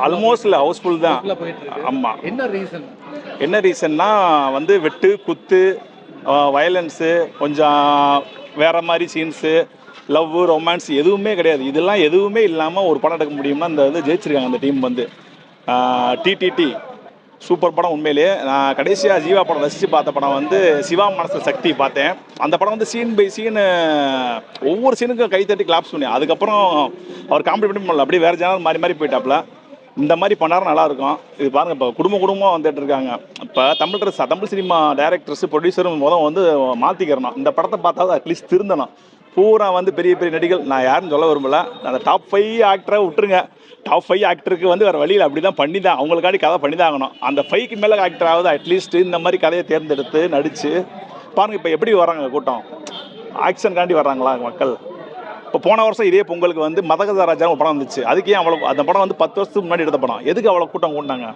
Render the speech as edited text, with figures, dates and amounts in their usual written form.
Almost இல்லை, Housefull தான். ஆமாம். என்ன ரீசன்னா வந்து வெட்டு குத்து வயலன்ஸு கொஞ்சம் வேறு மாதிரி சீன்ஸு லவ் ரொமான்ஸ் எதுவுமே கிடையாது. இதெல்லாம் எதுவுமே இல்லாமல் ஒரு படம் எடுக்க முடியும்னா இந்த இது ஜெயிச்சிருக்காங்க அந்த டீம் வந்து. டிடிடி சூப்பர் படம் உண்மையிலேயே. நான் கடைசியாக ஜீவா படம் ரசித்து பார்த்த படம் வந்து சிவா மனசில் சக்தி பார்த்தேன். அந்த படம் வந்து சீன் பை சீனு ஒவ்வொரு சீனுக்கும் கைத்தட்டி கிளாப்ஸ் பண்ணி அதுக்கப்புறம் அவர் காம்ப்ளிமெண்ட் பண்ணல, அப்படியே வேறு ஜானல் மாறி மாறி போயிட்டாப்புல. இந்த மாதிரி பண்ணாரும் நல்லாயிருக்கும். இது பாருங்கள், இப்போ குடும்பமாக வந்துட்டு இருக்காங்க. இப்போ தமிழ் சினிமா டைரக்டர்ஸ் ப்ரொடியூசரும் வந்து மாற்றிக்கிறணும். இந்த படத்தை பார்த்தாலும் அட்லீஸ்ட் திருந்தணும். பூரா வந்து பெரிய பெரிய நடிகள், நான் யாருன்னு சொல்ல விரும்பல, அந்த டாப் 5 ஆக்டரை விட்டுருங்க. டாப் 5 ஆக்டருக்கு வந்து வேறு வழியில் அப்படி தான் பண்ணி தான் அவங்களுக்காண்டி கதை பண்ணி தான் ஆகணும். அந்த 5க்கு மேலே ஆக்டராவது அட்லீஸ்ட் இந்த மாதிரி கதையை தேர்ந்தெடுத்து நடித்து பாருங்கள். இப்போ எப்படி வர்றாங்க கூட்டம், ஆக்ஷனுக்காண்டி வர்றாங்களா மக்கள்? இப்போ போன வருஷம் இதே பொங்கலுக்கு வந்து மதகஜ ராஜான்னு ஒரு படம் வந்துச்சு. அதுக்கே அவ்வளோ, அந்த படம் வந்து 10 வருஷத்துக்கு முன்னாடி எடுத்த படம், எதுக்கு அவ்வளோ கூட்டம் கூட்டினாங்க?